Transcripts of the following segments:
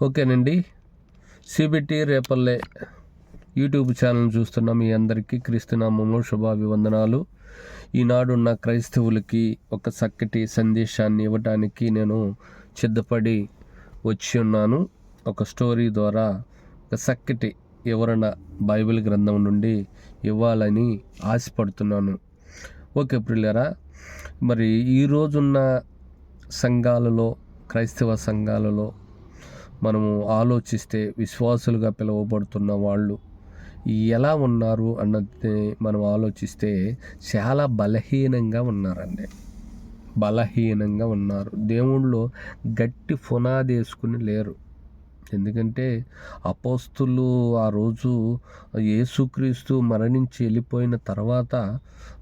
ఓకేనండి. CBT Repalle YouTube channel చూస్తున్న మీ అందరికీ క్రీస్తునామములో శుభాభివందనాలు. ఈనాడున్న క్రైస్తవులకి ఒక చక్కటి సందేశాన్ని ఇవ్వడానికి నేను సిద్ధపడి వచ్చి ఉన్నాను. ఒక స్టోరీ ద్వారా ఒక చక్కటి వివరణ బైబిల్ గ్రంథం నుండి ఇవ్వాలని ఆశపడుతున్నాను. ఓకే ప్రియులారా, మరి ఈరోజున్న సంఘాలలో, క్రైస్తవ సంఘాలలో మనము ఆలోచిస్తే విశ్వాసులుగా పిలువబడుతున్న వాళ్ళు ఎలా ఉన్నారు అన్నది మనం ఆలోచిస్తే చాలా బలహీనంగా ఉన్నారండి. బలహీనంగా ఉన్నారు. దేవుళ్ళు గట్టి పునాది వేసుకుని లేరు. ఎందుకంటే అపోస్తులు ఆ రోజు యేసుక్రీస్తు మరణించి వెళ్ళిపోయిన తర్వాత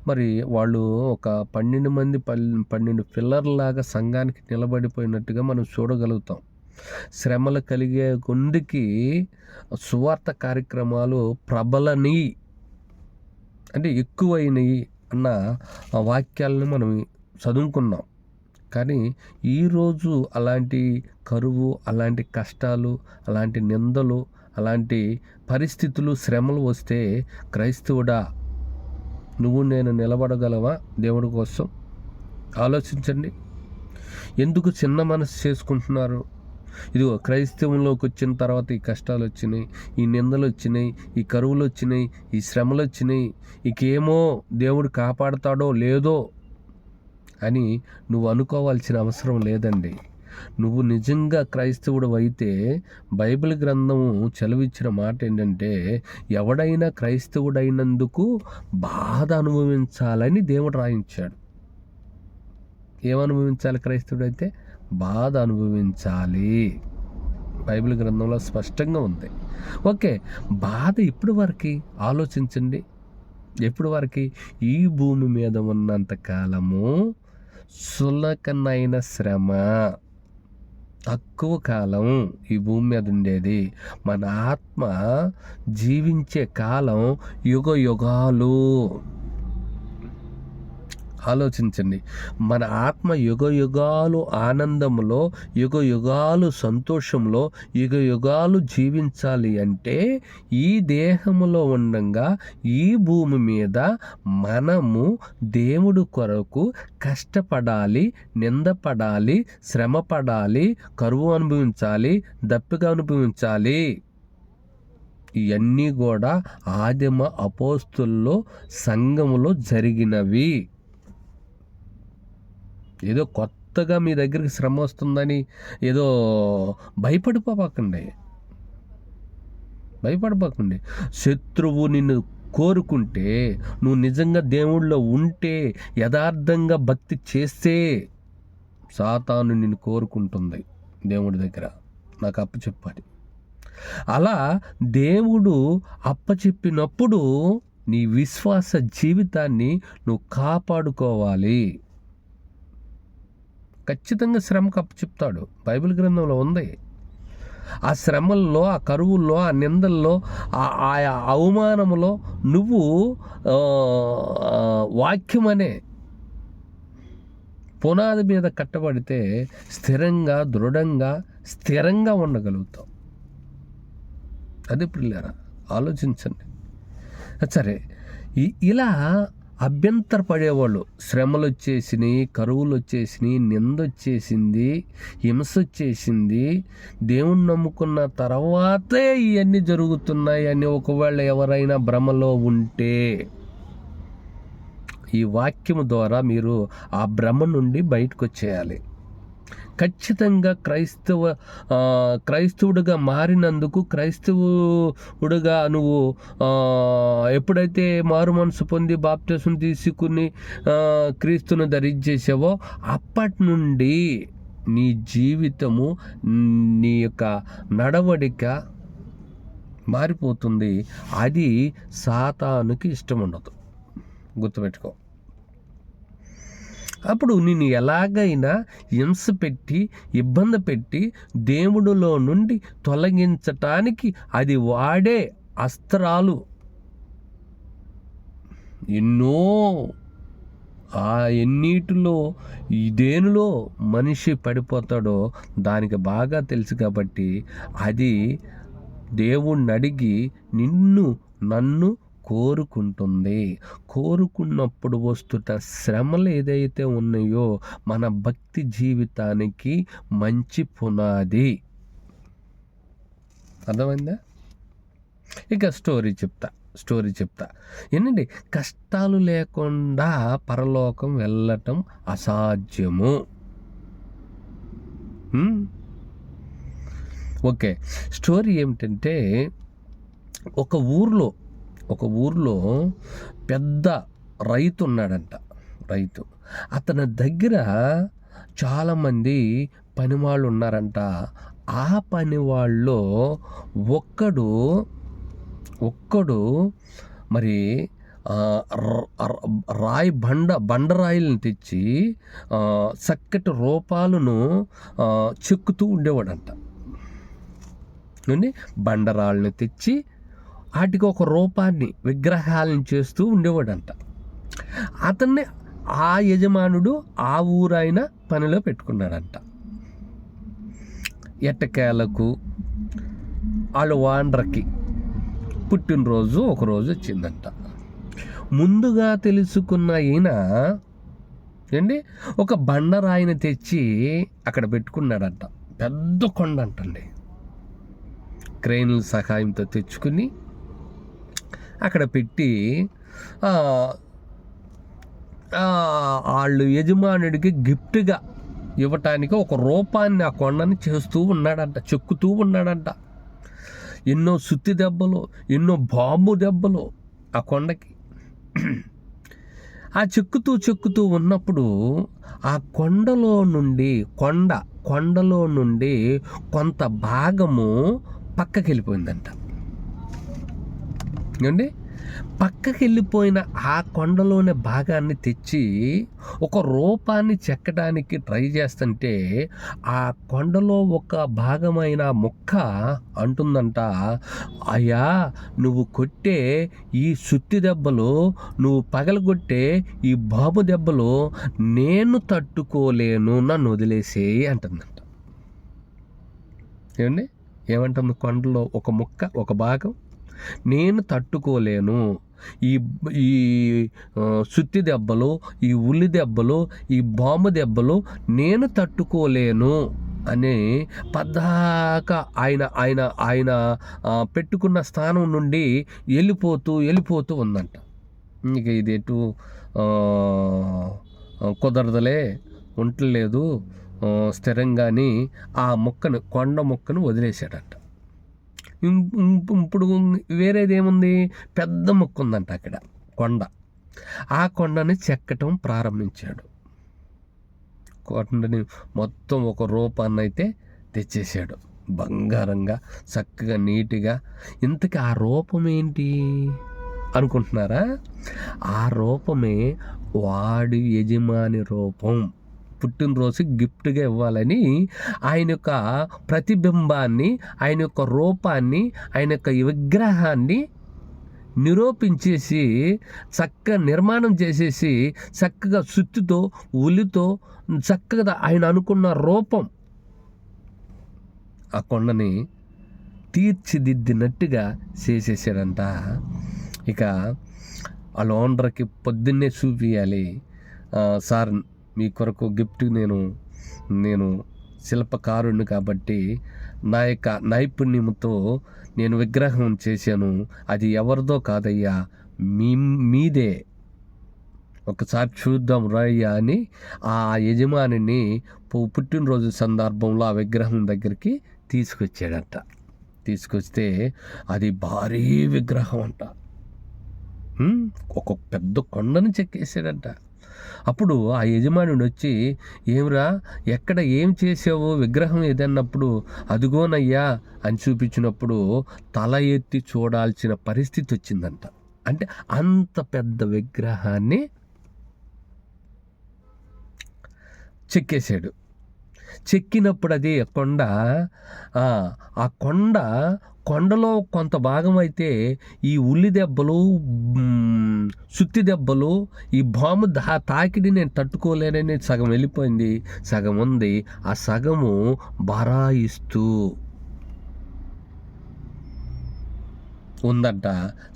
మరి వాళ్ళు ఒక 12 పిల్లర్లాగా సంఘానికి నిలబడిపోయినట్టుగా మనం చూడగలుగుతాం. శ్రమలు కలిగే కొందికి సువార్త కార్యక్రమాలు ప్రబలని అంటే ఎక్కువైనవి అన్న వాక్యాలను మనం చదువుకున్నాం. కానీ ఈరోజు అలాంటి కరువు, అలాంటి కష్టాలు, అలాంటి నిందలు, అలాంటి పరిస్థితులు, శ్రమలు వస్తే క్రైస్తవుడా నువ్వు నేను నిలబడగలవా దేవుడి కోసం? ఆలోచించండి. ఎందుకు చిన్న మనసు చేసుకుంటున్నారు? ఇదిగో క్రైస్తవంలోకి వచ్చిన తర్వాత ఈ కష్టాలు వచ్చినాయి, ఈ నిందలు వచ్చినాయి, ఈ కరువులు వచ్చినాయి, ఈ శ్రమలు వచ్చినాయి, ఇకేమో దేవుడు కాపాడుతాడో లేదో అని నువ్వు అనుకోవాల్సిన అవసరం లేదండి. నువ్వు నిజంగా క్రైస్తవుడు అయితే బైబిల్ గ్రంథము చదివించిన మాట ఏంటంటే, ఎవడైనా క్రైస్తవుడైనందుకు బాధ అనుభవించాలని దేవుడు రాయించాడు. ఏమనుభవించాలి? క్రైస్తవుడైతే బాధ అనుభవించాలి. బైబిల్ గ్రంథంలో స్పష్టంగా ఉంది. ఓకే, బాధ ఎప్పుడు వరకు ఆలోచించండి. ఎప్పుడు వరకు? ఈ భూమి మీద ఉన్నంత కాలము సులకనైన శ్రమ, తక్కువ కాలం ఈ భూమి మీద ఉండేది. మన ఆత్మ జీవించే కాలం యుగ యుగాలు. ఆలోచించండి. మన ఆత్మ యుగ యుగాలు ఆనందంలో, యుగ యుగాలు సంతోషంలో, యుగ యుగాలు జీవించాలి అంటే ఈ దేహములో ఉండంగా ఈ భూమి మీద మనము దేవుడు కొరకు కష్టపడాలి, నిందపడాలి, శ్రమపడాలి, కరువు అనుభవించాలి, దప్పిక అనుభవించాలి. ఇవన్నీ కూడా ఆదిమ అపోస్తుల్లో సంఘములో జరిగినవి. ఏదో కొత్తగా మీ దగ్గరికి శ్రమ వస్తుందని ఏదో భయపడిపోకండి. శత్రువు నిన్ను కోరుకుంటే, నువ్వు నిజంగా దేవుళ్ళో ఉంటే, యథార్థంగా భక్తి చేస్తే సాతాను నిన్ను కోరుకుంటుంది దేవుడి దగ్గర, నాకు అప్పచెప్పాలి. అలా దేవుడు అప్పచెప్పినప్పుడు నీ విశ్వాస జీవితాన్ని నువ్వు కాపాడుకోవాలి. ఖచ్చితంగా శ్రమకు అప్పచెప్తాడు. బైబిల్ గ్రంథంలో ఉంది. ఆ శ్రమల్లో, ఆ కరువుల్లో, ఆ నిందల్లో, ఆ అవమానంలో నువ్వు వాక్యమనే పునాది మీద కట్టబడితే స్థిరంగా, దృఢంగా, స్థిరంగా ఉండగలుగుతావు. అది పిల్లరా, ఆలోచించండి. సరే, ఇలా అభ్యంతరపడేవాళ్ళు, శ్రమలు వచ్చేసినాయి, కరువులు వచ్చేసినాయి, నింద వచ్చేసింది, హింస వచ్చేసింది, దేవుణ్ణి నమ్ముకున్న తర్వాతే ఇవన్నీ జరుగుతున్నాయి అని ఒకవేళ ఎవరైనా భ్రమలో ఉంటే, ఈ వాక్యము ద్వారా మీరు ఆ భ్రమ నుండి బయటకు వచ్చేయాలి. ఖచ్చితంగా క్రైస్తవుడిగా మారినందుకు, క్రైస్తవుడిగా నువ్వు ఎప్పుడైతే మారు మనసు పొంది బాప్తిసం తీసుకుని క్రీస్తును ధరించేసావో అప్పటి నుండి నీ జీవితము, నీ యొక్క నడవడిక మారిపోతుంది. అది సాతానుకి ఇష్టం ఉండదు, గుర్తుపెట్టుకో. అప్పుడు నిన్ను ఎలాగైనా హింస పెట్టి, ఇబ్బంది పెట్టి దేవుడిలో నుండి తొలగించటానికి అది వాడే అస్త్రాలు ఎన్నో ఎన్నిటిలో దేనిలో మనిషి పడిపోతాడో దానికి బాగా తెలుసు కాబట్టి అది దేవుణ్ణి అడిగి నన్ను కోరుకుంటుంది. కోరుకున్నప్పుడు వస్తున్న శ్రమలు ఏదైతే ఉన్నాయో మన భక్తి జీవితానికి మంచి పునాది. అర్థమైందా? ఇక స్టోరీ చెప్తా ఏంటండి, కష్టాలు లేకుండా పరలోకం వెళ్ళటం అసాధ్యము. ఓకే, స్టోరీ ఏమిటంటే ఒక ఊర్లో పెద్ద రైతు ఉన్నాడంట. అతని దగ్గర చాలామంది పనివాళ్ళు ఉన్నారంట. ఆ పనివాళ్ళలో ఒక్కడు మరి బండరాయిలను తెచ్చి చక్కటి రూపాలను చెక్కుతూ ఉండేవాడంట. బండరాళ్ళని తెచ్చి వాటికి ఒక రూపాన్ని విగ్రహాలను చేస్తూ ఉండేవాడంట. అతన్ని ఆ యజమానుడు ఆ ఊరైన పనిలో పెట్టుకున్నాడంట. ఎట్టకేలకు వాళ్ళ వాండ్రకి పుట్టినరోజు ఒకరోజు వచ్చిందంట. ముందుగా తెలుసుకున్న ఈయన ఒక బండరాయిని తెచ్చి అక్కడ పెట్టుకున్నాడంట. పెద్ద కొండ అంటండి. క్రెయిన్ల సహాయంతో తెచ్చుకుని అక్కడ పెట్టి వాళ్ళు యజమానుడికి గిఫ్ట్గా ఇవ్వటానికి ఒక రూపాన్ని ఆ కొండని చెక్కుతూ ఉన్నాడంట. ఎన్నో సుత్తి దెబ్బలు, ఎన్నో బాంబు దెబ్బలు ఆ కొండకి. ఆ చెక్కుతూ ఉన్నప్పుడు ఆ కొండలో నుండి కొంత భాగము పక్కకి వెళ్ళిపోయిందంట. పక్కకి వెళ్ళిపోయిన ఆ కొండలోని భాగాన్ని తెచ్చి ఒక రూపాన్ని చెక్కడానికి ట్రై చేస్తుంటే ఆ కొండలో ఒక భాగమైన ముక్క అంటుందంట, అయ్యా నువ్వు కొట్టే ఈ సుత్తి దెబ్బలు, నువ్వు పగలగొట్టే ఈ బాబు దెబ్బలు నేను తట్టుకోలేను, నన్ను వదిలేసేయి అంటుందంట. ఏమంటుంది కొండలో ఒక ముక్క, ఒక భాగం, నేను తట్టుకోలేను, ఈ సుత్తి దెబ్బలు, ఈ ఉల్లి దెబ్బలు, ఈ బాంబు దెబ్బలు నేను తట్టుకోలేను అని పద్దాక ఆయన పెట్టుకున్న స్థానం నుండి వెళ్ళిపోతూ ఉందంట. ఇక ఇది ఎటు కుదరదులే, ఉండలేదు స్థిరంగాని ఆ కొండ మొక్కను వదిలేశాడంట. ఇప్పుడు వేరేది ఏముంది, పెద్ద మొక్క ఉందంట అక్కడ కొండ. ఆ కొండని చెక్కటం ప్రారంభించాడు. కొండని మొత్తం ఒక రూపాన్ని అయితే తెచ్చేసాడు, బంగారంగా చక్కగా నీట్గా. ఇంతకీ ఆ రూపం ఏంటి అనుకుంటున్నారా? ఆ రూపమే వాడి యజమాని రూపం. పుట్టినరోజు గిఫ్ట్గా ఇవ్వాలని ఆయన యొక్క ప్రతిబింబాన్ని, ఆయన యొక్క రూపాన్ని, ఆయన యొక్క విగ్రహాన్ని నిరూపించేసి చక్కగా నిర్మాణం చేసేసి చక్కగా సుత్తితో ఉలితో చక్కగా ఆయన అనుకున్న రూపం ఆ కొండని తీర్చిదిద్దినట్టుగా చేసేసాడంట. ఇక ఆ ఓనర్కి పొద్దున్నే చూపించాలి, సార్ మీ కొరకు గిఫ్ట్ నేను శిల్పకారుణ్ణి కాబట్టి నా యొక్క నైపుణ్యంతో నేను విగ్రహం చేశాను, అది ఎవరిదో కాదయ్యా, మీదే, ఒకసారి చూద్దాం రయ్యా అని ఆ యజమానిని పుట్టినరోజు సందర్భంలో ఆ విగ్రహం దగ్గరికి తీసుకొచ్చాడంట. తీసుకొస్తే అది భారీ విగ్రహం అంట. ఒక పెద్ద కొండని చెక్కేసాడంట. అప్పుడు ఆ యజమానుడు వచ్చి, ఏమిరా ఎక్కడ ఏం చేసావు, విగ్రహం ఏదన్నప్పుడు అదిగోనయ్యా అని చూపించినప్పుడు తల ఎత్తి చూడాల్సిన పరిస్థితి వచ్చిందంట. అంటే అంత పెద్ద విగ్రహాన్ని చెక్కేశాడు. చెక్కినప్పుడు అది కొండ ఆ కొండలో కొంత భాగం అయితే ఈ ఉల్లి దెబ్బలు, సుత్తి దెబ్బలు, ఈ బాంబు తాకిడి నేను తట్టుకోలేనని సగం వెళ్ళిపోయింది, సగం ఉంది. ఆ సగము బరాయిస్తూ ఉందంట.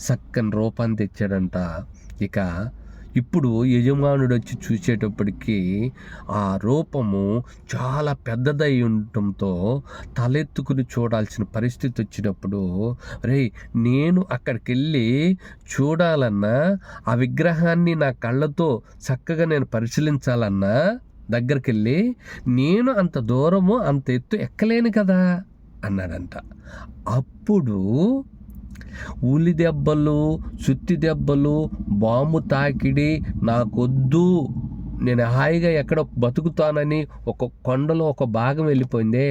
చక్కని రూపాన్ని తెచ్చాడంట. ఇక ఇప్పుడు యజమానుడు వచ్చి చూసేటప్పటికి ఆ రూపము చాలా పెద్దదై ఉండటంతో తలెత్తుకుని చూడాల్సిన పరిస్థితి వచ్చినప్పుడు, నేను అక్కడికి వెళ్ళి చూడాలన్నా, ఆ విగ్రహాన్ని నా కళ్ళతో చక్కగా నేను పరిశీలించాలన్నా దగ్గరికి వెళ్ళి నేను అంత దూరము అంత ఎత్తు ఎక్కలేను కదా అన్నాడంట. అప్పుడు ఉలి దెబ్బలు, సుత్తి దెబ్బలు, బాంబు తాకిడి నాకొద్దు, నేను హాయిగా ఎక్కడ బతుకుతానని ఒక కొండలో ఒక భాగం వెళ్ళిపోయిందే,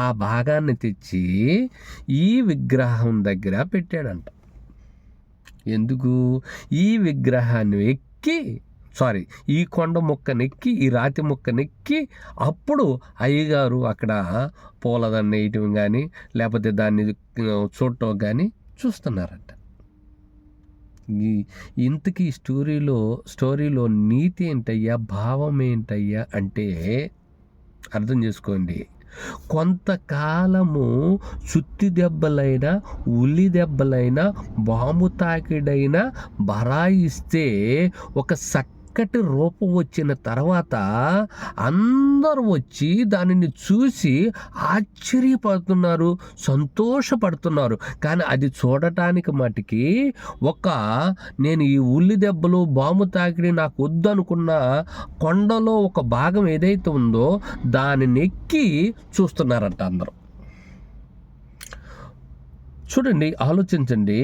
ఆ భాగాన్ని తెచ్చి ఈ విగ్రహం దగ్గర పెట్టాడంట. ఎందుకు? ఈ విగ్రహాన్ని ఈ కొండ ముక్కనెక్కి, ఈ రాతి ముక్కనెక్కి అప్పుడు అయ్యగారు అక్కడ పూలదాన్ని వేయటం కానీ లేకపోతే దాన్ని చూడటం కానీ చూస్తున్నారంట. ఇంతకీ స్టోరీలో నీతి ఏంటయ్యా, భావం ఏంటయ్యా అంటే అర్థం చేసుకోండి. కొంతకాలము సుత్తి దెబ్బలైనా, ఉల్లి దెబ్బలైనా, బాంబు తాకిడైనా బరాయిస్తే ఒక చక్కటి రూపం వచ్చిన తర్వాత అందరూ వచ్చి దానిని చూసి ఆశ్చర్యపడుతున్నారు, సంతోషపడుతున్నారు. కానీ అది చూడటానికి మటుకి నేను ఈ ఉల్లి దెబ్బలు, బాంబు తాకిడి నాకు వద్దనుకున్న కొండలో ఒక భాగం ఏదైతే ఉందో దానిని ఎక్కి చూస్తున్నారంట అందరూ. చూడండి, ఆలోచించండి.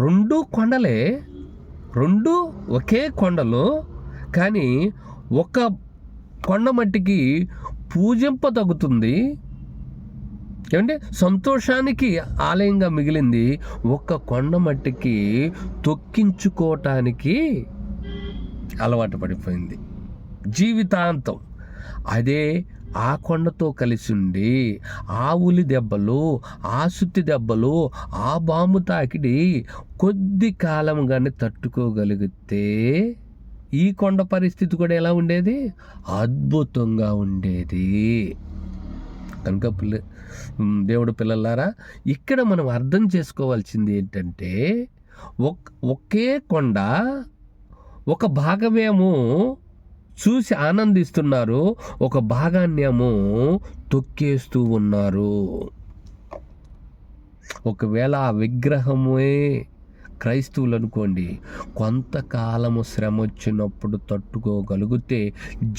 2 కొండలే, 2 ఒకే కొండలు, కానీ ఒక కొండ మట్టికి పూజింపదగుతుంది, ఏమంటే సంతోషానికి ఆలయంగా మిగిలింది. ఒక కొండ మట్టికి తొక్కించుకోవటానికి అలవాటు పడిపోయింది జీవితాంతం. అదే ఆ కొండతో కలిసి ఉండి ఆ ఉలి దెబ్బలు, ఆ సుత్తి దెబ్బలు, ఆ బాంబు తాకిడి కొద్ది కాలం కానీ తట్టుకోగలిగితే ఈ కొండ పరిస్థితి కూడా ఎలా ఉండేది? అద్భుతంగా ఉండేది. కనుక దేవుడు పిల్లలారా, ఇక్కడ మనం అర్థం చేసుకోవాల్సింది ఏంటంటే, ఒకే కొండ ఒక భాగమేమో చూసి ఆనందిస్తున్నారు, ఒక భాగాన్నేమో తొక్కేస్తూ ఉన్నారు. ఒకవేళ ఆ విగ్రహమే క్రైస్తవులు అనుకోండి, కొంతకాలము శ్రమ వచ్చినప్పుడు తట్టుకోగలిగితే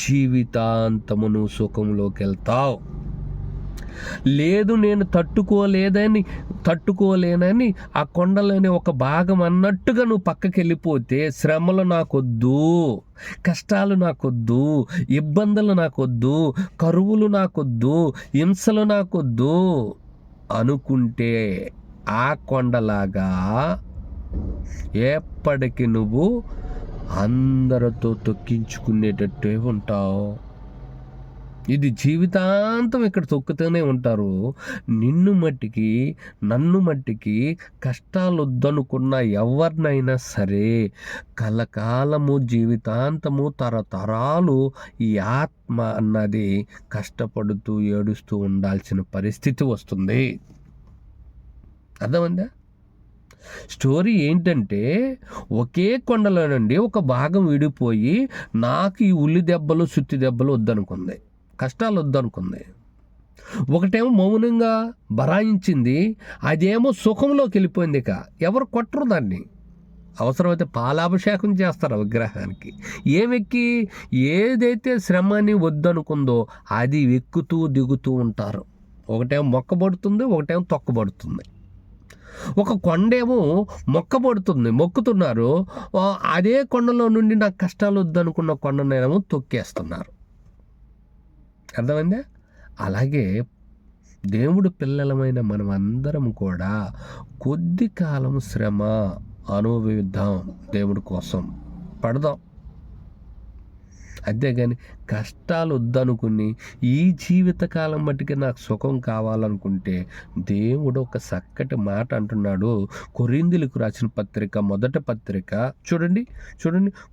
జీవితాంతమును సుఖంలోకి వెళ్తావు. లేదు, నేను తట్టుకోలేనని ఆ కొండలోని ఒక భాగం అన్నట్టుగా నువ్వు పక్కకి వెళ్ళిపోతే, శ్రమలు నాకొద్దు, కష్టాలు నాకొద్దు, ఇబ్బందులు నాకొద్దు, కరువులు నాకొద్దు, హింసలు నాకొద్దు అనుకుంటే ఆ కొండలాగా ఎప్పటికీ నువ్వు అందరితో తొక్కించుకునేటట్టే ఉంటావు. ఇది జీవితాంతం ఇక్కడ తొక్కుతూనే ఉంటారు. నన్ను మట్టికి కష్టాలు వద్దనుకున్న ఎవరినైనా సరే కలకాలము, జీవితాంతము, తరతరాలు ఈ ఆత్మ అన్నది కష్టపడుతూ ఏడుస్తూ ఉండాల్సిన పరిస్థితి వస్తుంది. అర్థమైందా? స్టోరీ ఏంటంటే, ఒకే కొండలో నుండి ఒక భాగం విడిపోయి నాకు ఈ ఉల్లి దెబ్బలు, సుత్తి దెబ్బలు వద్దనుకుంది, కష్టాలు వద్దనుకుంది. ఒకటేమో మౌనంగా బరాయించింది, అదేమో సుఖంలోకి వెళ్ళిపోయింది. ఇక ఎవరు కొట్టరు దాన్ని. అవసరమైతే పాలాభిషేకం చేస్తారు విగ్రహానికి. ఏదైతే శ్రమని వద్దనుకుందో అది ఎక్కుతూ దిగుతూ ఉంటారు. ఒకటేమో మొక్కబడుతుంది, ఒకటేమో తొక్కబడుతుంది. ఒక కొండేమో మొక్కుతున్నారు, అదే కొండలో నుండి నాకు కష్టాలు వద్దనుకున్న కొండనేమో తొక్కేస్తున్నారు. అర్థమైందా? అలాగే దేవుడు పిల్లలమైన మనం అందరం కూడా కొద్ది కాలం శ్రమ అనుభవిద్దాం, దేవుడి కోసం పడదాం. అంతేగాని కష్టాలు వద్దనుకుని ఈ జీవితకాలం మట్టుకి నాకు సుఖం కావాలనుకుంటే దేవుడు ఒక చక్కటి మాట అంటున్నాడు. కొరింథీయులకు రాసిన పత్రిక మొదటి పత్రిక చూడండి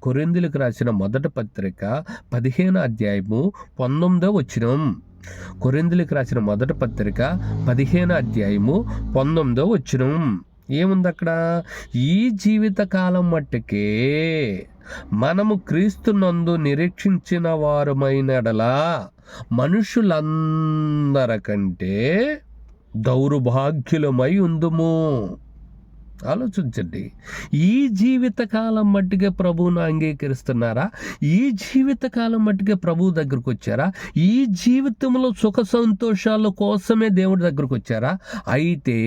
కొరింథీయులకు రాసిన మొదటి పత్రిక 15వ అధ్యాయము 19వ వచనం. కొరింథీయులకు రాసిన మొదటి పత్రిక 15వ అధ్యాయము 19వ వచనం. ఏముంది అక్కడ? ఈ జీవితకాలం మట్టుకే మనము క్రీస్తునందు నిరీక్షించిన వారమైనడలా మనుషులందరికంటే దౌర్భాగ్యులమై ఉందుము. ఆలోచించండి. ఈ జీవితకాలం మట్టుకే ప్రభువును అంగీకరిస్తున్నారా? ఈ జీవితకాలం మట్టుకే ప్రభువు దగ్గరకు వచ్చారా? ఈ జీవితంలో సుఖ సంతోషాల కోసమే దేవుడి దగ్గరకు వచ్చారా? అయితే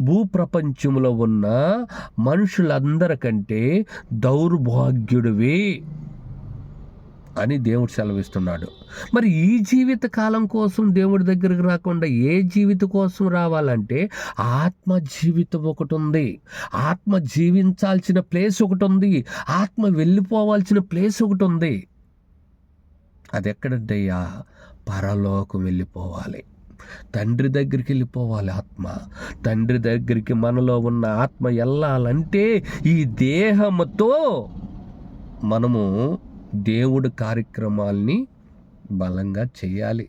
భూప్రపంచంలో ఉన్న మనుషులందరికంటే దౌర్భాగ్యుడివి అని దేవుడు సెలవిస్తున్నాడు. మరి ఈ జీవిత కాలం కోసం దేవుడి దగ్గరికి రాకుండా ఏ జీవితం కోసం రావాలంటే ఆత్మ జీవితం ఒకటి ఉంది. ఆత్మ జీవించాల్సిన ప్లేస్ ఒకటి ఉంది. ఆత్మ వెళ్ళిపోవాల్సిన ప్లేస్ ఒకటి ఉంది. అది ఎక్కడంటయ్యా? పరలోకం వెళ్ళిపోవాలి. తండ్రి దగ్గరికి వెళ్ళిపోవాలి ఆత్మ. తండ్రి దగ్గరికి మనలో ఉన్న ఆత్మ వెళ్ళాలంటే ఈ దేహముతో మనము దేవుడి కార్యక్రమాల్ని బలంగా చేయాలి.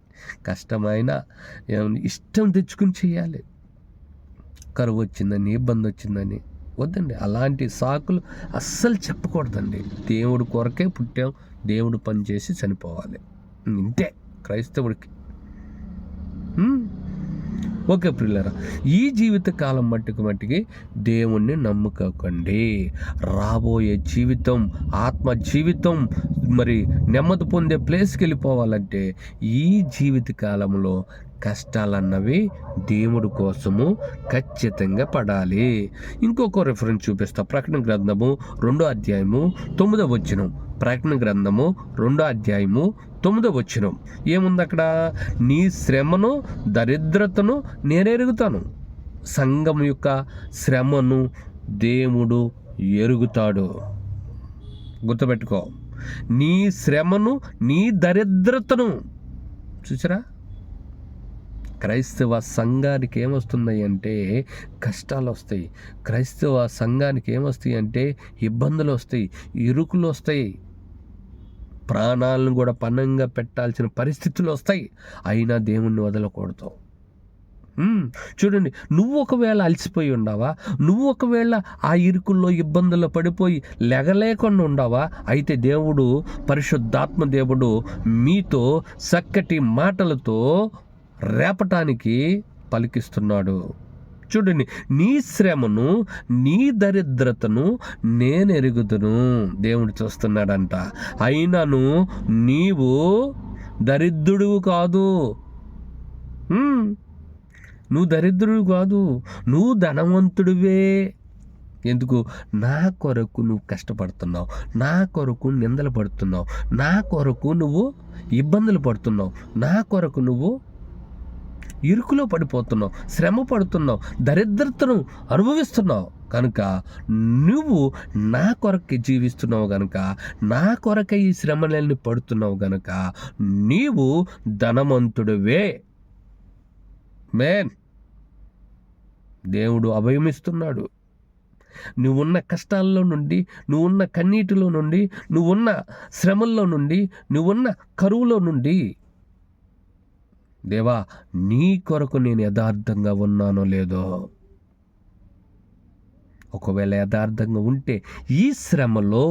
కష్టమైన ఇష్టం తెచ్చుకుని చేయాలి. కరువు వచ్చిందని, ఇబ్బంది వచ్చిందని వద్దండి. అలాంటి సాకులు అస్సలు చెప్పకూడదండి. దేవుడి కొరకే పుట్టాం, దేవుడు పని చేసి చనిపోవాలి. ఇంతే క్రైస్తవుడికి. ఓకే ప్రియులారా, ఈ జీవిత కాలం మట్టికి దేవుణ్ణి నమ్ముకోకండి. రాబోయే జీవితం, ఆత్మ జీవితం, మరి నెమ్మది పొందే ప్లేస్కి వెళ్ళిపోవాలంటే ఈ జీవిత కాలంలో కష్టాలన్నవి దేవుడి కోసము ఖచ్చితంగా పడాలి. ఇంకొక రిఫరెన్స్ చూపిస్తా. ప్రకటన గ్రంథము 2వ అధ్యాయము 9వ వచనం. ప్రకటన గ్రంథము 2వ అధ్యాయము 9వ వచనం. ఏముంది అక్కడ? నీ శ్రమను, దరిద్రతను నేనెరుగుతాను. సంఘం యొక్క శ్రమను దేవుడు ఎరుగుతాడు. గుర్తుపెట్టుకో. నీ శ్రమను, నీ దరిద్రతను. చూసారా? క్రైస్తవ సంఘానికి ఏమొస్తున్నాయి అంటే కష్టాలు వస్తాయి. క్రైస్తవ సంఘానికి ఏమొస్తాయి అంటే ఇబ్బందులు వస్తాయి, ఇరుకులు వస్తాయి, ప్రాణాలను కూడా పణంగా పెట్టాల్సిన పరిస్థితులు వస్తాయి. అయినా దేవుణ్ణి వదలకూడదు. చూడండి, నువ్వు ఒకవేళ అలసిపోయి ఉండవా? నువ్వు ఒకవేళ ఆ ఇరుకుల్లో ఇబ్బందుల్లో పడిపోయి లెగలేకుండా ఉండవా? అయితే దేవుడు, పరిశుద్ధాత్మ దేవుడు మీతో చక్కటి మాటలతో రేపటానికి పలికిస్తున్నాడు. చూడండి, నీ శ్రమను, నీ దరిద్రతను నేను ఎరుగుదును. దేవుడు చూస్తున్నాడంట. అయినను నీవు దరిద్రుడు కాదు. నువ్వు దరిద్రుడు కాదు, నువ్వు ధనవంతుడివే. ఎందుకు? నా కొరకు నువ్వు కష్టపడుతున్నావు, నా కొరకు నిందలు పడుతున్నావు, నా కొరకు నువ్వు ఇబ్బందులు పడుతున్నావు, నా కొరకు నువ్వు ఇరుకులో పడిపోతున్నావు, శ్రమ పడుతున్నావు, దరిద్రతను అనుభవిస్తున్నావు. కనుక నువ్వు నా కొరకే జీవిస్తున్నావు గనుక, నా కొరకే ఈ శ్రమలన్నీ పడుతున్నావు గనుక నీవు ధనవంతుడివే. దేవుడు అభయమిస్తున్నాడు. నువ్వున్న కష్టాల్లో నుండి, నువ్వున్న కన్నీటిలో నుండి, నువ్వున్న శ్రమల్లో నుండి, నువ్వున్న కరువులో నుండి, దేవా నీ కొరకు నేను యథార్థంగా ఉన్నానో లేదో. ఒకవేళ యథార్థంగా ఉంటే ఈ శ్రమలో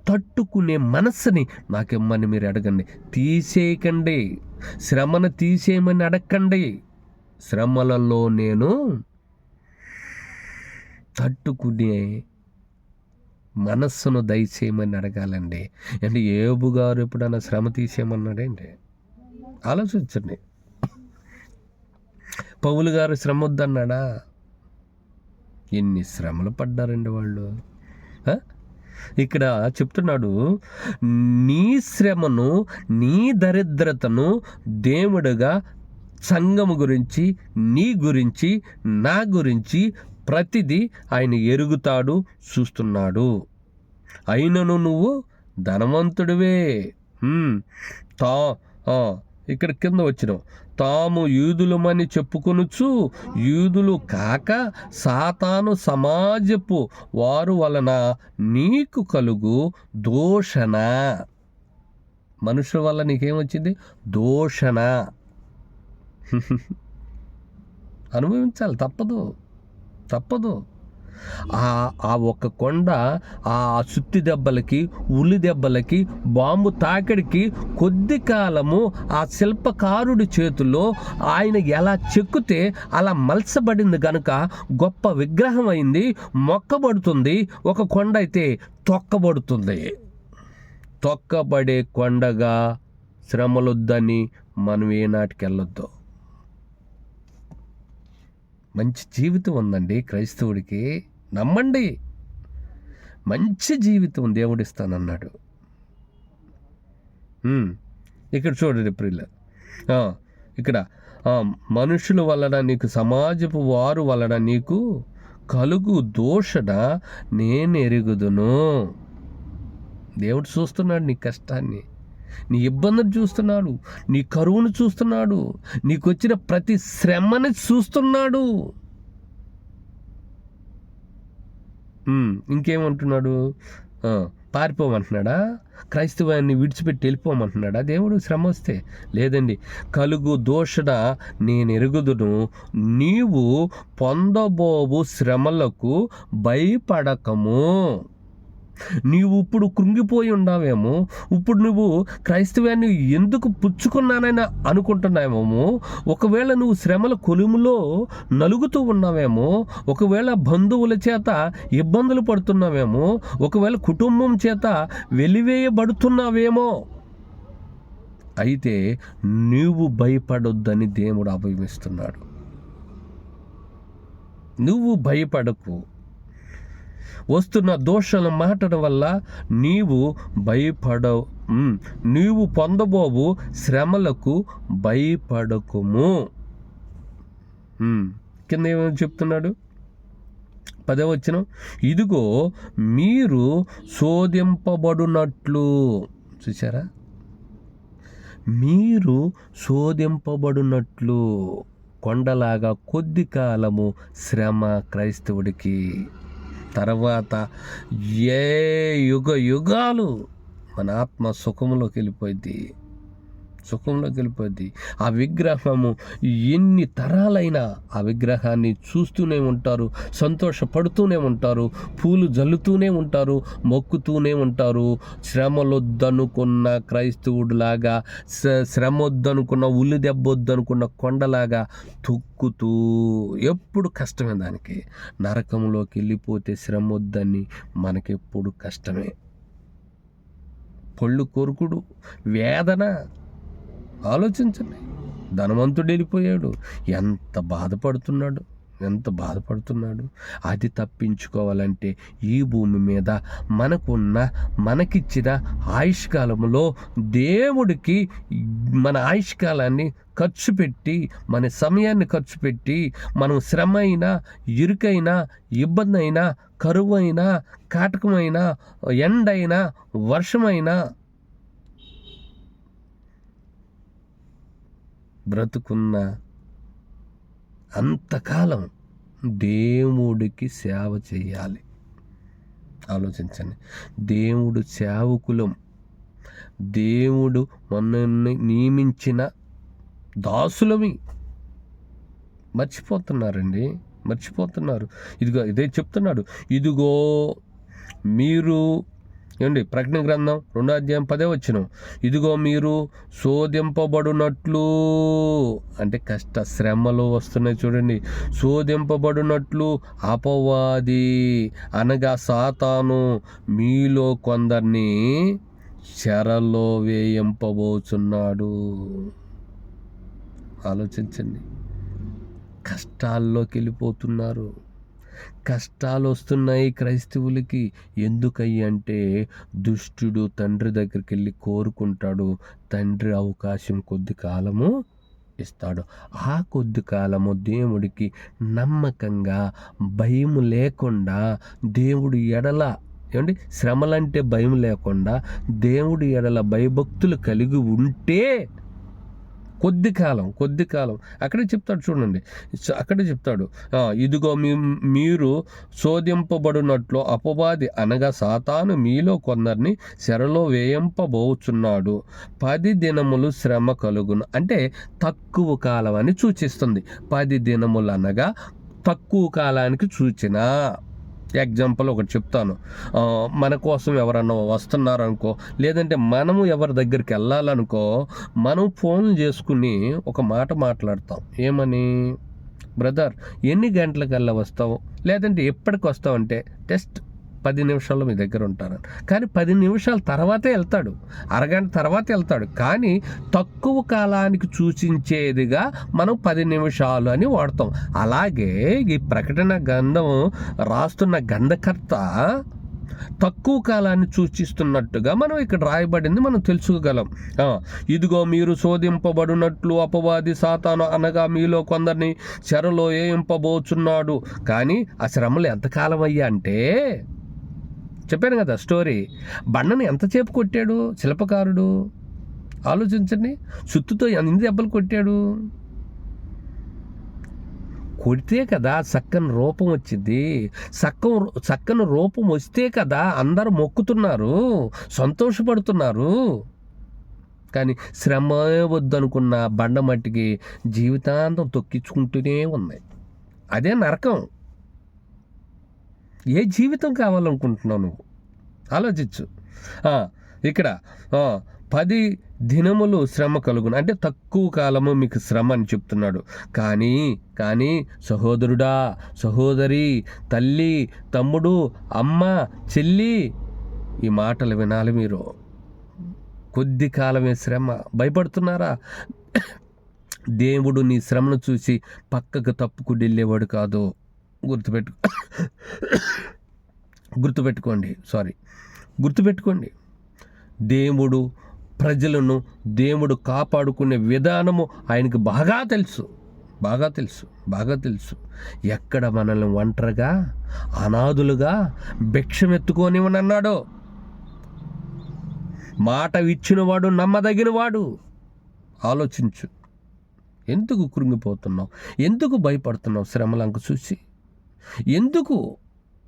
తట్టుకునే మనస్సుని నాకిమ్మని మీరు అడగండి. తీసేయకండి, శ్రమను తీసేయమని అడగండి. శ్రమలలో నేను తట్టుకునే మనస్సును దయచేయమని అడగాలండి. అంటే యోబు గారు ఎప్పుడైనా శ్రమ తీసేయమన్నాడేంటి? ఆలోచించండి. పౌలు గారు శ్రమ వద్దన్నాడా? ఎన్ని శ్రమలు పడ్డారండి వాళ్ళు. ఇక్కడ చెప్తున్నాడు, నీ శ్రమను, నీ దరిద్రతను దేవుడుగా సంఘము గురించి, నీ గురించి, నా గురించి ప్రతిదీ ఆయన ఎరుగుతాడు, చూస్తున్నాడు. అయినను నువ్వు ధనవంతుడివే. తా ఇక్కడ కింద వచ్చిన తాము యూదులమని చెప్పుకొనుచు యూదులు కాక సాతాను సమాజపు వారు వలన నీకు కలుగు దూషణ. మనుషుల వల్ల నీకేమొచ్చింది? దూషణ. అనుభవించాలి, తప్పదు. ఆ ఒక్క కొండ ఆ సుత్తి దెబ్బలకి, ఉల్లి దెబ్బలకి, బాంబు తాకిడికి కొద్ది కాలము ఆ శిల్పకారుడి చేతుల్లో ఆయన ఎలా చెక్కితే అలా మలసబడింది గనుక గొప్ప విగ్రహం అయింది, మొక్కబడుతుంది. ఒక కొండ అయితే తొక్కబడుతుంది. తొక్కబడే కొండగా శ్రమలొద్దని మనం ఏనాటికి వెళ్ళొద్దు. మంచి జీవితం ఉందండి క్రైస్తవుడికి, నమ్మండి. మంచి జీవితం దేవుడిస్తానన్నాడు. ఇక్కడ చూడండి ప్రియుల, ఇక్కడ మనుషుల వలన నీకు, సమాజపు వారు వలన నీకు కలుగు దూషణ నేను ఎరుగుదును. దేవుడు చూస్తున్నాడు నీ కష్టాన్ని, నీ ఇబ్బందిని చూస్తున్నాడు, నీ కరువును చూస్తున్నాడు, నీకు వచ్చిన ప్రతి శ్రమని చూస్తున్నాడు. ఇంకేమంటున్నాడు? పారిపోమంటున్నాడా? క్రైస్తవాన్ని విడిచిపెట్టి వెళ్ళిపోమంటున్నాడా దేవుడు శ్రమ వస్తే? లేదండి. కలుగు దూషణ నేను ఎరుగుదును, నీవు పొందబోవు శ్రమలకు భయపడకము. నీవు ఇప్పుడు కృంగిపోయి ఉన్నావేమో, ఇప్పుడు నువ్వు క్రైస్తవాన్ని ఎందుకు పుచ్చుకున్నానని అనుకుంటున్నావేమో, ఒకవేళ నువ్వు శ్రమల కొలుములో నలుగుతూ ఉన్నావేమో, ఒకవేళ బంధువుల చేత ఇబ్బందులు పడుతున్నావేమో, ఒకవేళ కుటుంబం చేత వెలివేయబడుతున్నావేమో, అయితే నువ్వు భయపడొద్దని దేవుడు అభయమిస్తున్నాడు. నువ్వు భయపడకు. వస్తున్న దోషాల మాటల వల్ల నీవు పొందబోవు శ్రమలకు భయపడకుము. కింద ఏమని చెప్తున్నాడు? 10వ వచనం, ఇదిగో మీరు శోధింపబడునట్లు. చూసారా? మీరు శోధింపబడునట్లు. కొండలాగా కొద్ది కాలము శ్రమ క్రైస్తవుడికి, తర్వాత యుగాలు మన ఆత్మ సుఖంలోకి వెళ్ళిపోయింది. ఆ విగ్రహము ఎన్ని తరాలైనా ఆ విగ్రహాన్ని చూస్తూనే ఉంటారు, సంతోషపడుతూనే ఉంటారు, పూలు జల్లుతూనే ఉంటారు, మొక్కుతూనే ఉంటారు. శ్రమలొద్దనుకున్న క్రైస్తవుడిలాగా, శ్రమొద్దనుకున్న, ఉల్లి దెబ్బొద్దనుకున్న కొండలాగా తొక్కుతూ ఎప్పుడు కష్టమే. దానికి నరకంలోకి వెళ్ళిపోతే శ్రమొద్దని మనకెప్పుడు కష్టమే. పళ్ళు కొరుకుడు, వేదన. ఆలోచించండి. ధనవంతుడు వెళ్ళిపోయాడు, ఎంత బాధపడుతున్నాడు. అది తప్పించుకోవాలంటే ఈ భూమి మీద మనకిచ్చిన ఆయుష్కాలంలో దేవుడికి మన ఆయుష్కాలాన్ని ఖర్చు పెట్టి, మన సమయాన్ని ఖర్చు పెట్టి, మనం శ్రమ అయినా, ఇరుకైనా, ఇబ్బంది అయినా, కరువు అయినా, కాటకమైనా, ఎండైనా, వర్షమైనా బ్రతుకున్న అంతకాలం దేవుడికి సేవ చేయాలి. ఆలోచించండి. దేవుడు సేవకులం. దేవుడు మనల్ని నియమించిన దాసులమి. మర్చిపోతున్నారు. ఇదే చెప్తున్నాడు. ఇదిగో మీరు, ఏమండి, ప్రకటన గ్రంథం 2వ అధ్యాయం 10వ వచనం, ఇదిగో మీరు శోధింపబడునట్లు, అంటే కష్ట శ్రమలు వస్తున్నాయి చూడండి. శోధింపబడునట్లు అపవాది అనగా సాతాను మీలో కొందరిని చెరలో వేయింపబోచున్నాడు. ఆలోచించండి. కష్టాల్లోకి వెళ్ళిపోతున్నారు. కష్టాలు వస్తున్నాయి క్రైస్తవులకి. ఎందుకయ్యి అంటే దుష్టుడు తండ్రి దగ్గరికి వెళ్ళి కోరుకుంటాడు. తండ్రి అవకాశం కొద్ది కాలము ఇస్తాడు. ఆ కొద్ది కాలము దేవుడికి నమ్మకంగా, భయం లేకుండా దేవుడి ఎడల ఏమండి, శ్రమలంటే భయం లేకుండా దేవుడి ఎడల భయభక్తులు కలిగి ఉంటే కొద్ది కాలం అక్కడే చెప్తాడు చూడండి. అక్కడే చెప్తాడు, ఇదిగో మీరు శోధింపబడినట్లు అపవాది అనగా సాతాను మీలో కొందరిని చెరలో వేయింపబోచున్నాడు. 10 దినములు శ్రమ కలుగును. అంటే తక్కువ కాలం అని సూచిస్తుంది. 10 దినములు అనగా తక్కువ కాలానికి సూచన. ఎగ్జాంపుల్ ఒకటి చెప్తాను. మన కోసం ఎవరన్నా వస్తున్నారనుకో, లేదంటే మనము ఎవరి దగ్గరికి వెళ్ళాలనుకో, మనం ఫోన్లు చేసుకుని ఒక మాట మాట్లాడతాం. ఏమని, బ్రదర్ ఎన్ని గంటలకల్లా వస్తావు, లేదంటే ఎప్పటికి వస్తావు అంటే టెస్ట్ 10 నిమిషాల్లో మీ దగ్గర ఉంటారు. కానీ 10 నిమిషాల తర్వాతే వెళ్తాడు, అరగంట తర్వాత వెళ్తాడు. కానీ తక్కువ కాలానికి సూచించేదిగా మనం 10 నిమిషాలు అని వాడతాం. అలాగే ఈ ప్రకటన గ్రంథం రాస్తున్న గ్రంథకర్త తక్కువ కాలాన్ని సూచిస్తున్నట్టుగా మనం ఇక్కడ రాయబడింది మనం తెలుసుకోగలం. ఇదిగో మీరు శోధింపబడినట్లు అపవాది సాతాను అనగా మీలో కొందరిని చెరలో వేయింపబోచున్నాడు. కానీ ఆ శ్రమలు ఎంతకాలం అయ్యా అంటే, చెప్పాను కదా స్టోరీ, బండను ఎంతసేపు కొట్టాడు శిల్పకారుడు, ఆలోచించండి. సుత్తుతో ఎన్ని దెబ్బలు కొట్టాడు. కొడితే కదా చక్కని రూపం వచ్చింది. చక్కని రూపం వస్తే కదా అందరూ మొక్కుతున్నారు, సంతోషపడుతున్నారు. కానీ శ్రమ వద్దనుకున్న బండ మట్టికి జీవితాంతం తొక్కించుకుంటూనే ఉన్నాయి. అదే నరకం. ఏ జీవితం కావాలనుకుంటున్నావు నువ్వు, ఆలోచించు. ఇక్కడ 10 దినములు శ్రమ కలుగును, అంటే తక్కువ కాలము మీకు శ్రమ అని చెప్తున్నాడు. కానీ సహోదరుడా, సహోదరి, తల్లి, తమ్ముడు, అమ్మ, చెల్లి, ఈ మాటలు వినాలి మీరు. కొద్ది కాలమే శ్రమ. భయపడుతున్నారా? దేవుడు నీ శ్రమను చూసి పక్కకు తప్పుకు వెళ్ళేవాడు కాదు. గుర్తుపెట్టుకోండి. దేవుడు కాపాడుకునే విధానము ఆయనకు బాగా తెలుసు. ఎక్కడ మనల్ని ఒంటరిగా అనాథులుగా భిక్షమెత్తుకోనివనన్నాడో, మాట ఇచ్చినవాడు నమ్మదగినవాడు. ఆలోచించు. ఎందుకు కృంగిపోతున్నావు? ఎందుకు భయపడుతున్నావు? శ్రమలంక చూసి ఎందుకు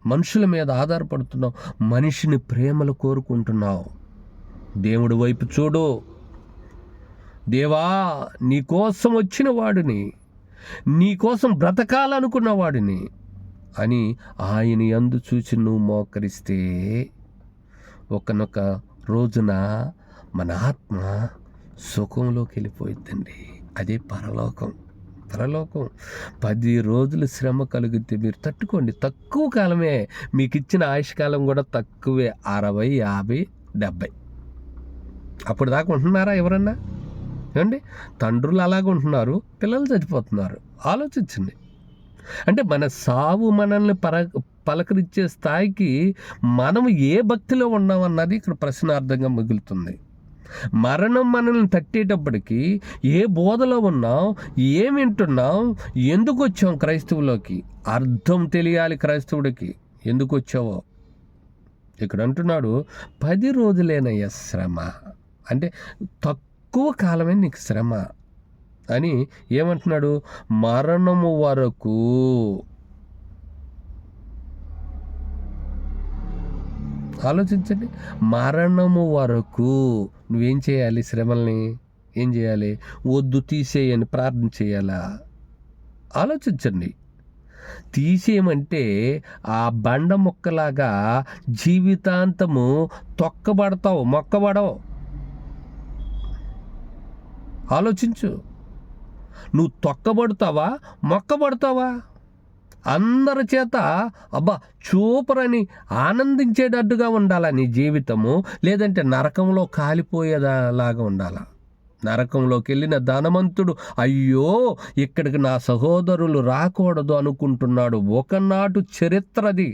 మనుషుల మీద ఆధారపడుతున్నావు? మనిషిని ప్రేమలు కోరుకుంటున్నావు. దేవుడి వైపు చూడు. దేవా, నీకోసం వచ్చిన వాడిని, నీకోసం బ్రతకాలనుకున్న వాడిని అని ఆయన యందు చూసి నువ్వు మోకరిస్తే ఒకనొక రోజున మన ఆత్మ సుఖంలోకి వెళ్ళిపోయిద్దండి. అదే పరలోకం. 10 రోజులు శ్రమ కలిగితే మీరు తట్టుకోండి. తక్కువ కాలమే మీకు ఇచ్చిన ఆయుష్కాలం కూడా తక్కువే, 60, 50, 70. అప్పుడు దాకా ఉంటున్నారా ఎవరన్నా? ఏమండి, తండ్రులు అలాగ ఉంటున్నారు, పిల్లలు చచ్చిపోతున్నారు. ఆలోచించండి. అంటే మన సావు మనల్ని పలకరించే స్థాయికి మనం ఏ భక్తిలో ఉన్నామన్నది ఇక్కడ ప్రశ్నార్థంగా మిగులుతుంది. మరణం మనల్ని తట్టేటప్పటికి ఏ బోధలో ఉన్నాం, ఏం వింటున్నాం, ఎందుకు వచ్చాం క్రైస్తవులోకి అర్థం తెలియాలి. క్రైస్తవుడికి ఎందుకు వచ్చావో ఇక్కడ అంటున్నాడు. 10 రోజులేనయ్య శ్రమ, అంటే తక్కువ కాలమే నీకు శ్రమ అని ఏమంటున్నాడు? మరణము వరకు. ఆలోచించండి. మరణము వరకు నువ్వేం చేయాలి? శ్రమల్ని ఏం చేయాలి? వద్దు, తీసేయని ప్రార్థన చేయాలా? ఆలోచించండి. తీసేయమంటే ఆ బండ మొక్కలాగా జీవితాంతము మొక్కబడవు. ఆలోచించు. నువ్వు తొక్కబడతావా, మొక్కబడతావా? అందరి చేత అబ్బా చూపరని ఆనందించేటట్టుగా ఉండాలా నీ జీవితము, లేదంటే నరకంలో కాలిపోయేలాగా ఉండాలా? నరకంలోకి వెళ్ళిన ధనవంతుడు అయ్యో ఇక్కడికి నా సహోదరులు రాకూడదు అనుకుంటున్నాడు. ఒకనాటి చరిత్రది.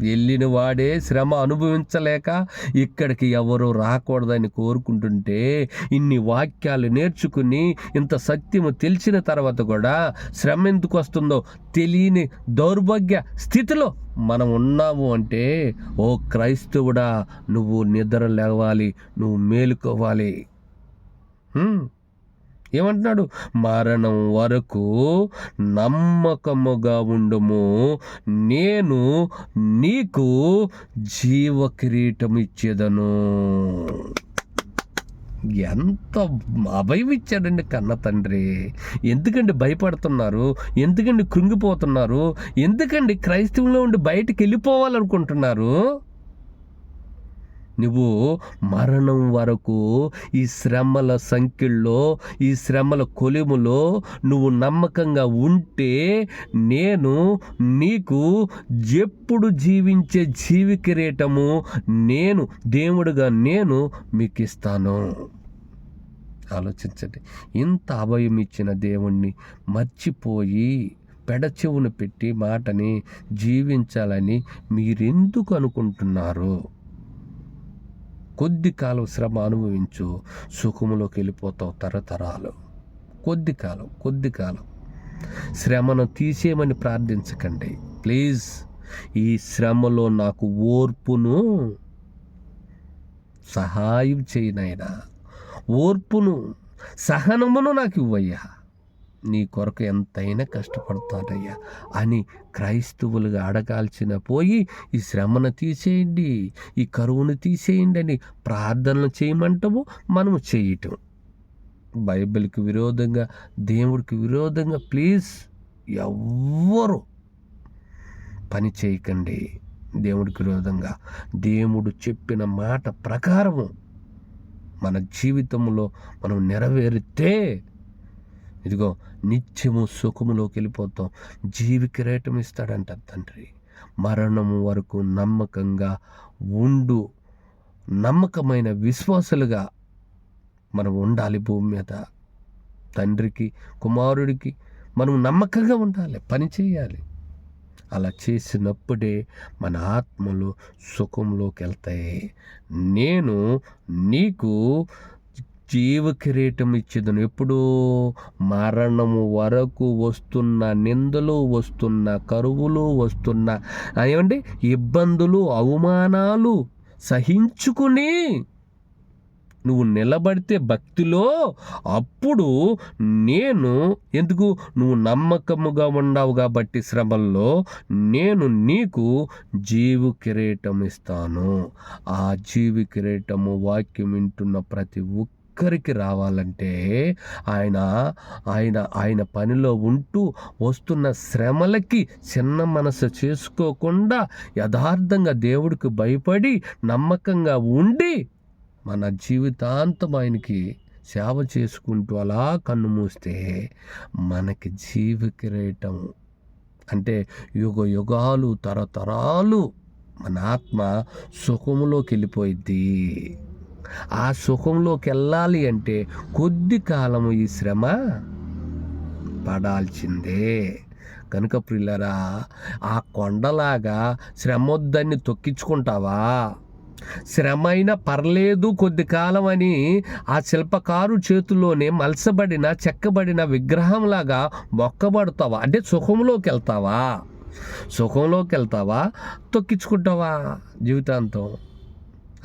వెళ్ళిన వాడే శ్రమ అనుభవించలేక ఇక్కడికి ఎవరు రాకూడదని కోరుకుంటుంటే, ఇన్ని వాక్యాలు నేర్చుకుని ఇంత సత్యము తెలిసిన తర్వాత కూడా శ్రమ ఎందుకు వస్తుందో తెలియని దౌర్భాగ్య స్థితిలో మనం ఉన్నాము అంటే, ఓ క్రైస్తవుడా, నువ్వు నిద్ర లేవాలి, నువ్వు మేలుకోవాలి. ఏమంటున్నాడు? మరణం వరకు నమ్మకముగా ఉండుము, నేను నీకు జీవ కిరీటం ఇచ్చేదను. ఎంత అభయం ఇచ్చాడండి కన్న తండ్రి. ఎందుకండి భయపడుతున్నారు? ఎందుకండి కృంగిపోతున్నారు? ఎందుకండి క్రైస్తవంలో ఉండి బయటికి వెళ్ళిపోవాలనుకుంటున్నారు? నువ్వు మరణం వరకు ఈ శ్రమల సంఖ్యల్లో, ఈ శ్రమల కొలిములో నువ్వు నమ్మకంగా ఉంటే, నేను నీకు ఎప్పుడు జీవించే జీవి కిరీటము నేను దేవుడుగా నేను మీకు ఇస్తాను. ఆలోచించండి. ఇంత అభయం ఇచ్చిన దేవుణ్ణి మర్చిపోయి పెడచెవును పెట్టి మాటని జీవించాలని మీరెందుకు అనుకుంటున్నారు? కొద్ది కాలం శ్రమ అనుభవించు, సుఖములోకి వెళ్ళిపోతావు తరతరాలు. కొద్ది కాలం శ్రమను తీసేయమని ప్రార్థించకండి ప్లీజ్. ఈ శ్రమలో నాకు ఓర్పును సహాయం చేయనైనా, ఓర్పును సహనమును నాకు ఇవ్వయ్యా, నీ కొరకు ఎంతైనా కష్టపడతానయ్యా అని క్రైస్తవులుగా అడగాల్సిన పోయి, ఈ శ్రమను తీసేయండి, ఈ కరువును తీసేయండి అని ప్రార్థనలు చేయమంటాము, మనము చేయటం. బైబిల్కి విరోధంగా, దేవుడికి విరోధంగా ప్లీజ్ ఎవ్వరు పని చేయకండి. దేవుడికి విరోధంగా దేవుడు చెప్పిన మాట ప్రకారము మన జీవితంలో మనం నెరవేరితే, ఇదిగో నిత్యము సుఖములోకి వెళ్ళిపోతాం. జీవి కిరీటం ఇస్తాడంట తండ్రి. మరణము వరకు నమ్మకంగా ఉండు, నమ్మకమైన విశ్వాసులుగా మనం ఉండాలి భూమి మీద. తండ్రికి, కుమారుడికి మనం నమ్మకంగా ఉండాలి, పని చేయాలి. అలా చేసినప్పుడే మన ఆత్మలు సుఖంలోకి వెళ్తాయి. నేను నీకు జీవ కిరీటం ఇచ్చేదను. ఎప్పుడు? మరణము వరకు వస్తున్న నిందలు, వస్తున్న కరువులు, వస్తున్న ఏమండి ఇబ్బందులు, అవమానాలు సహించుకుని నువ్వు నిలబడితే భక్తిలో, అప్పుడు నేను, ఎందుకు? నువ్వు నమ్మకముగా ఉన్నావు కాబట్టి శ్రమల్లో నేను నీకు జీవ కిరీటం ఇస్తాను. ఆ జీవ కిరీటము వాక్యం వింటున్న ప్రతి ఒక్కరికి రావాలంటే ఆయన పనిలో ఉంటూ వస్తున్న శ్రమలకి చిన్న మనసు చేసుకోకుండా యథార్థంగా దేవుడికి భయపడి నమ్మకంగా ఉండి మన జీవితాంతం ఆయనకి సేవ చేసుకుంటూ అలా కన్ను మూస్తే మనకి జీవ కిరీటం అంటే యుగ యుగాలు, తరతరాలు మన ఆత్మ సుఖంలోకి వెళ్ళిపోయిద్ది. ఆ సుఖంలోకి వెళ్ళాలి అంటే కొద్ది కాలము ఈ శ్రమ పడాల్సిందే. కనుక ప్రియులారా, ఆ కొండలాగా శ్రమ వద్దని తొక్కించుకుంటావా? శ్రమ అయినా పర్లేదు కొద్ది కాలం అని ఆ శిల్పకారు చేతుల్లోనే మలసబడిన చెక్కబడిన విగ్రహంలాగా మొక్కబడతావా? అంటే సుఖంలోకి వెళ్తావా, తొక్కించుకుంటావా జీవితాంతం?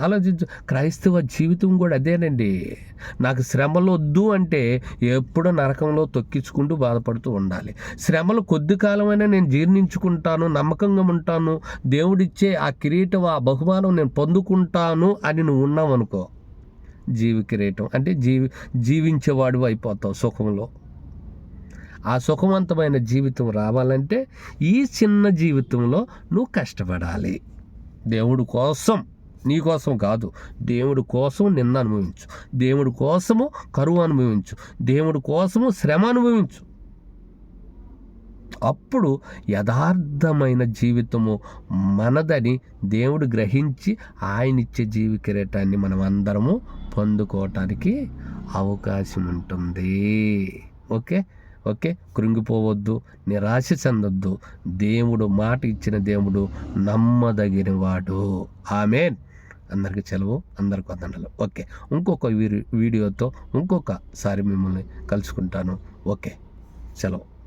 ఆలోచించు. క్రైస్తవ జీవితం కూడా అదేనండి. నాకు శ్రమలు వద్దు అంటే ఎప్పుడో నరకంలో తొక్కించుకుంటూ బాధపడుతూ ఉండాలి. శ్రమలు కొద్ది కాలమైనా నేను జీర్ణించుకుంటాను, నమ్మకంగా ఉంటాను, దేవుడిచ్చే ఆ కిరీటం, ఆ బహుమానం నేను పొందుకుంటాను అని నువ్వు ఉన్నావు అనుకో, జీవి కిరీటం అంటే జీవించేవాడు అయిపోతావు సుఖంలో. ఆ సుఖవంతమైన జీవితం రావాలంటే ఈ చిన్న జీవితంలో నువ్వు కష్టపడాలి. దేవుడి కోసం, నీ కోసం కాదు, దేవుడి కోసం నిన్ను అనుభవించు, దేవుడి కోసము కరువు అనుభవించు, దేవుడి కోసము శ్రమ అనుభవించు. అప్పుడు యథార్థమైన జీవితము మనదని దేవుడు గ్రహించి ఆయనిచ్చే జీవి కిరీటాన్ని మనం అందరము పొందుకోవటానికి అవకాశం ఉంటుంది. ఓకే, ఓకే, కృంగిపోవద్దు, నిరాశ చెందొద్దు. దేవుడు మాట ఇచ్చిన దేవుడు నమ్మదగినవాడు. ఆమేన్. అందరికీ సెలవు, అందరికి వందనాలు. ఓకే, ఇంకొక వీడియోతో ఇంకొకసారి మిమ్మల్ని కలుసుకుంటాను. ఓకే, సెలవు.